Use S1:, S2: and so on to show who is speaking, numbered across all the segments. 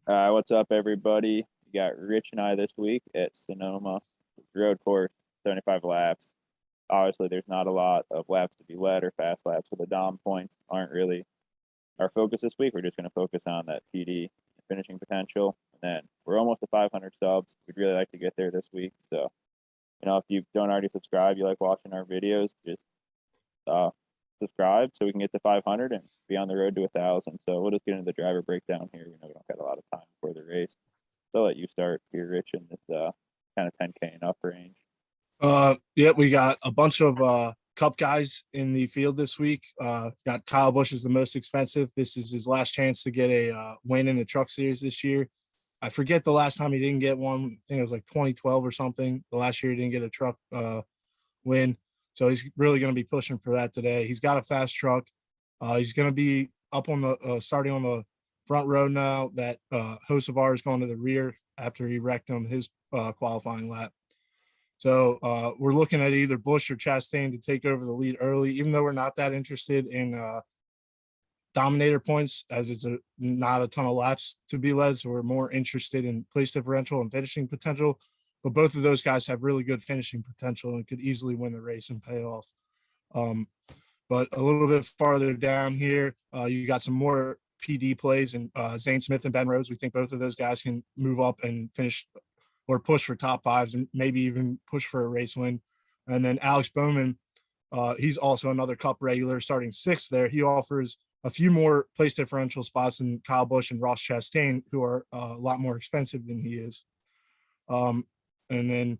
S1: What's up, everybody? You got Rich and I this week at Sonoma road course, 75 laps. Obviously, there's not a lot of laps to be led or fast laps, so the Dom points aren't really our focus this week. We're just going to focus on that PD finishing potential. And then we're almost to 500 subs. We'd really like to get there this week. So, if you don't already subscribe, you like watching our videos, just subscribe so we can get to 500 and be on the road to 1,000. So we'll just get into the driver breakdown here. We don't got a lot of time for the race. So I'll let you start here, Rich, in this kind of 10K and up range.
S2: Yeah, we got a bunch of Cup guys in the field this week. Got Kyle Busch is the most expensive. This is his last chance to get a win in the Truck Series this year. I forget the last time he didn't get one. I think it was like 2012 or something. The last year he didn't get a truck win. So he's really going to be pushing for that today. He's got a fast truck. He's going to be up on the starting on the front row now. That Hocevar is going to the rear after he wrecked him his qualifying lap. So we're looking at either Busch or Chastain to take over the lead early, even though we're not that interested in dominator points, as it's not a ton of laps to be led. So we're more interested in place differential and finishing potential. But both of those guys have really good finishing potential and could easily win the race and pay off. But a little bit farther down here, you got some more PD plays, and Zane Smith and Ben Rhodes. We think both of those guys can move up and finish or push for top fives and maybe even push for a race win. And then Alex Bowman, he's also another Cup regular starting sixth there. He offers a few more place differential spots than Kyle Busch and Ross Chastain, who are a lot more expensive than he is. And then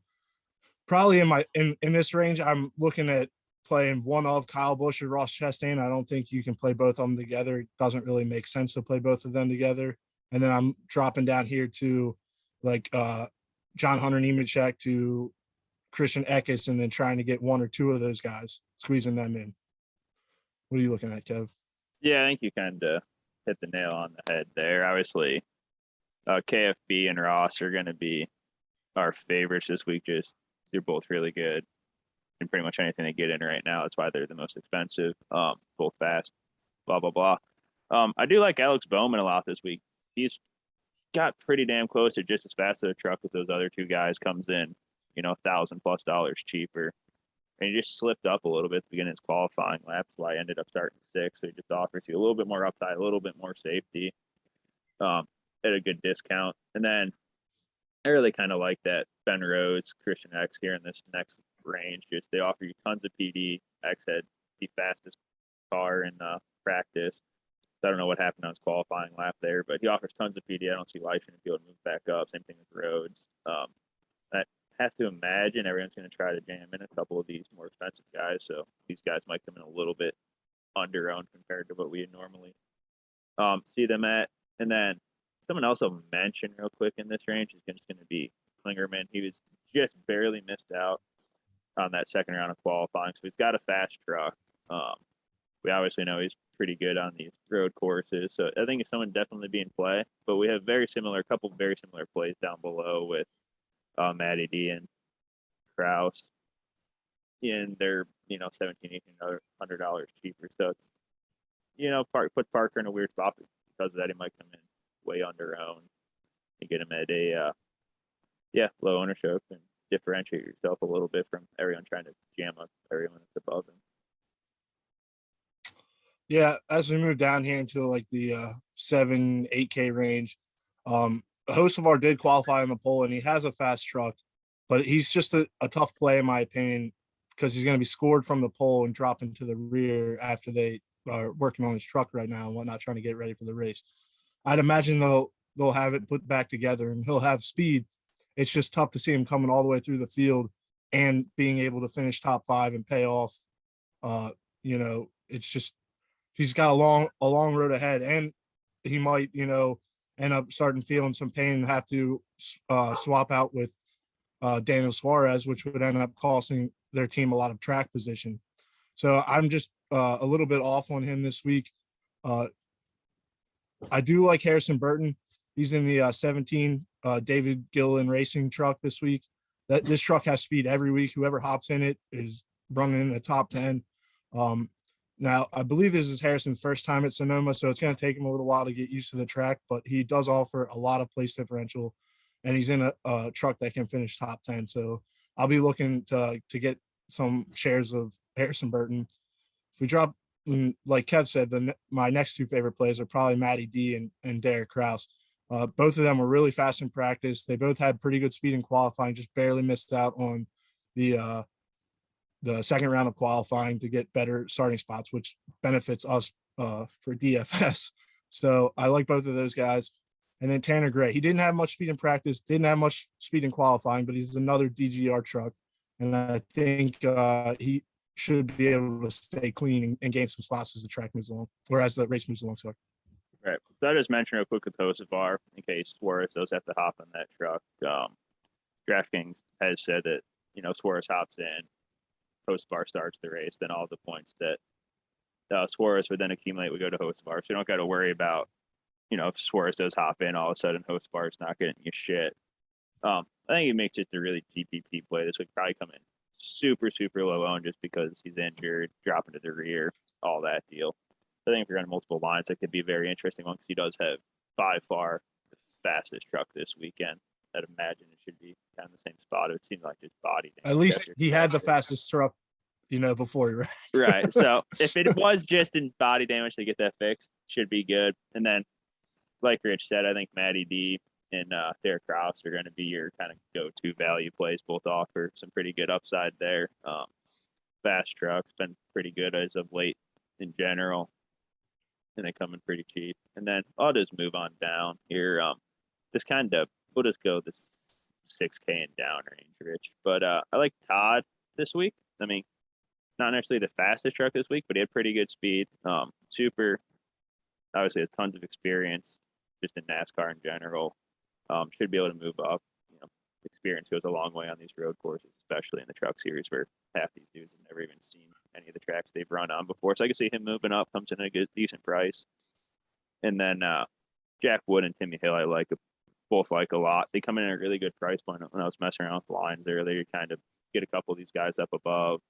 S2: probably in this range, I'm looking at playing one of Kyle Busch or Ross Chastain. I don't think you can play both of them together. It doesn't really make sense to play both of them together. And then I'm dropping down here to like John Hunter Nemechek to Christian Eckes, and then trying to get one or two of those guys, squeezing them in. What are you looking at, Kev?
S1: Yeah, I think you kind of hit the nail on the head there. Obviously, KFB and Ross are going to be our favorites this week. Just they're both really good and pretty much anything they get in right now. That's why they're the most expensive. Both fast, blah blah blah. I do like Alex Bowman a lot this week. He's got pretty damn close to just as fast as a truck as those other two guys. Comes in, $1,000+ cheaper, and he just slipped up a little bit at the beginning of his qualifying lap. That's why I ended up starting sixth. So he just offers you a little bit more upside, a little bit more safety, at a good discount. And then I really kind of like that Ben Rhodes, Christian X here in this next range. Just they offer you tons of PD. X had the fastest car in practice. So I don't know what happened on his qualifying lap there, but he offers tons of PD. I don't see why he shouldn't be able to move back up. Same thing with Rhodes. I have to imagine everyone's going to try to jam in a couple of these more expensive guys. So these guys might come in a little bit under-owned compared to what we would normally see them at. And then someone else I'll mention real quick in this range is just going to be Klingerman. He was just barely missed out on that second round of qualifying. So he's got a fast truck. We obviously know he's pretty good on these road courses. So I think it's someone definitely be in play. But we have a couple very similar plays down below with Matty D and Kraus. And they're, $1,700, $1,800 cheaper. So it's, put Parker in a weird spot because of that. He might come in way under owned and get him at a low ownership and differentiate yourself a little bit from everyone trying to jam up everyone that's above him.
S2: Yeah, as we move down here into like the 7-8K range, Hocevar did qualify on the pole, and he has a fast truck, but he's just a tough play in my opinion, because he's going to be scored from the pole and drop into the rear after they are working on his truck right now and whatnot, trying to get ready for the race. I'd imagine they'll have it put back together and he'll have speed. It's just tough to see him coming all the way through the field and being able to finish top five and pay off. It's just he's got a long road ahead, and he might end up starting feeling some pain and have to swap out with Daniel Suarez, which would end up costing their team a lot of track position. So I'm just a little bit off on him this week. I do like Harrison Burton. He's in the 17 David Gilliland Racing truck this week. This truck has speed every week. Whoever hops in it is running in the top 10. Now, I believe this is Harrison's first time at Sonoma, so it's going to take him a little while to get used to the track, but he does offer a lot of place differential, and he's in a truck that can finish top 10. So I'll be looking to get some shares of Harrison Burton. If we drop, like Kev said, my next two favorite plays are probably Matty D and Derek Kraus. Both of them were really fast in practice. They both had pretty good speed in qualifying, just barely missed out on the second round of qualifying to get better starting spots, which benefits us for DFS. So I like both of those guys. And then Tanner Gray, he didn't have much speed in practice, didn't have much speed in qualifying, but he's another DGR truck. And I think he should be able to stay clean and gain some spots as the track moves along, or as the race moves along. Sorry.
S1: Right. So I just mentioned real quick with Hocevar, in case Suarez does have to hop on that truck. Draftkings has said that, Suarez hops in, Hocevar starts the race, then all the points that Suarez would then accumulate would go to Hocevar. So you don't got to worry about, if Suarez does hop in, all of a sudden Hocevar is not getting you shit. I think he makes just a really GPP play. This would probably come in super, super low owned just because he's injured, dropping to the rear, all that deal. I think if you're on multiple lines, that could be a very interesting one because he does have by far the fastest truck this weekend. I'd imagine it should be kind of the same spot. It seems like just body damage.
S2: At least he had the fastest truck, before he wrecked.
S1: Right. So if it was just in body damage to get that fixed, should be good. And then, like Rich said, I think Matty D and Derek Kraus are going to be your kind of go-to value plays. Both offer some pretty good upside there. Fast truck's been pretty good as of late in general, and they come in pretty cheap. And then I'll just move on down here. We'll just go this 6K and down range, Rich. But I like Todd this week. I mean, not necessarily the fastest truck this week, but he had pretty good speed. Super, obviously has tons of experience just in NASCAR in general. Should be able to move up. Experience goes a long way on these road courses, especially in the truck series where half these dudes have never even seen any of the tracks they've run on before. So I can see him moving up, comes in at a decent price. And then Jack Wood and Timmy Hill, I both like a lot. They come in at a really good price point. When I was messing around with the lines earlier, you kind of get a couple of these guys up above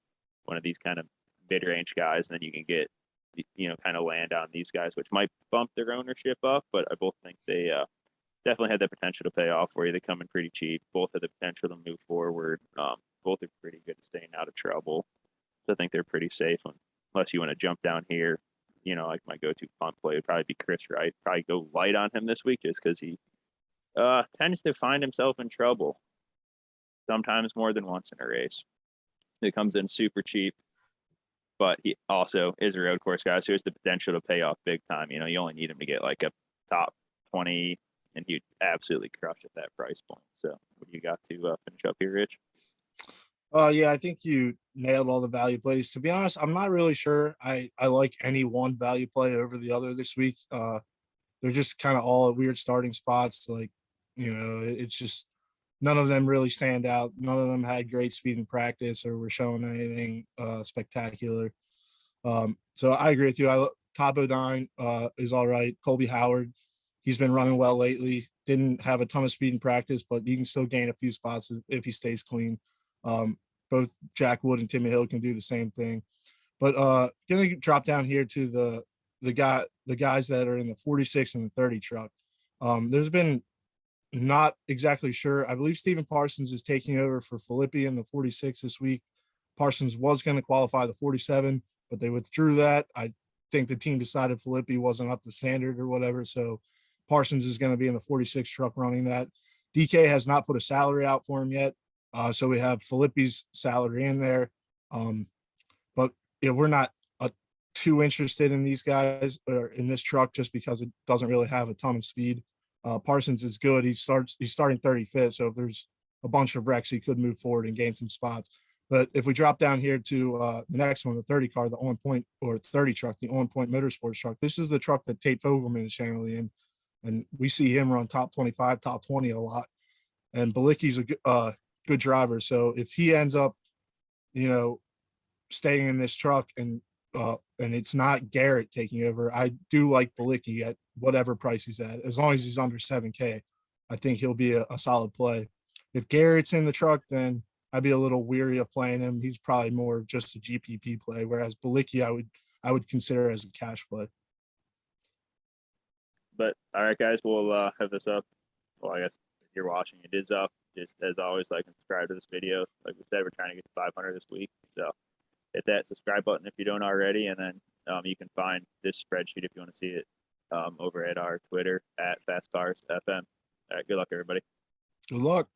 S1: one of these kind of mid-range guys, and then you can get, kind of land on these guys, which might bump their ownership up, but I both think they definitely had the potential to pay off for you. They come in pretty cheap. Both have the potential to move forward. Both are pretty good at staying out of trouble. So I think they're pretty safe unless you want to jump down here. Like my go-to punt play would probably be Chris Wright. Probably go light on him this week just because he tends to find himself in trouble sometimes more than once in a race. It comes in super cheap, but he also is a road course guy, so he has the potential to pay off big time. You only need him to get like a top 20, and he'd absolutely crush at that price point. So what do you got to finish up here, Rich?
S2: Yeah, I think you nailed all the value plays. To be honest, I'm not really sure I like any one value play over the other this week. They're just kind of all at weird starting spots. Like, it's just none of them really stand out. None of them had great speed in practice or were showing anything spectacular. So I agree with you. Top O'Dine is all right. Colby Howard, he's been running well lately. Didn't have a ton of speed in practice, but you can still gain a few spots if he stays clean. Both Jack Wood and Timmy Hill can do the same thing. But gonna drop down here to the guys that are in the 46 and the 30 truck. There's been not exactly sure. I believe Stephen Parsons is taking over for Filippi in the 46 this week. Parsons was going to qualify the 47, but they withdrew that. I think the team decided Filippi wasn't up to standard or whatever. So Parsons is going to be in the 46 truck running that. DK has not put a salary out for him yet. So we have Filippi's salary in there. But we're not too interested in these guys or in this truck just because it doesn't really have a ton of speed. Parsons is good. He's starting 35th. So if there's a bunch of wrecks, he could move forward and gain some spots. But if we drop down here to the next one, the 30 car, the On Point or 30 truck, the On Point Motorsports truck, this is the truck that Tate Fogelman is generally in. And we see him run top 25, top 20 a lot. And Balicki's a good driver. So if he ends up, staying in this truck and it's not Garrett taking over, I do like Balicki at whatever price he's at. As long as he's under 7K, I think he'll be a solid play. If Garrett's in the truck, then I'd be a little weary of playing him. He's probably more just a GPP play, whereas Balicki, I would consider as a cash play.
S1: But all right, guys, we'll have this up. Well, I guess if you're watching, it is up. Just as always, like and subscribe to this video. Like we said, we're trying to get to 500 this week, so hit that subscribe button if you don't already, and then you can find this spreadsheet if you want to see it over at our Twitter at FastCarsFM. All right, good luck, everybody.
S2: Good luck.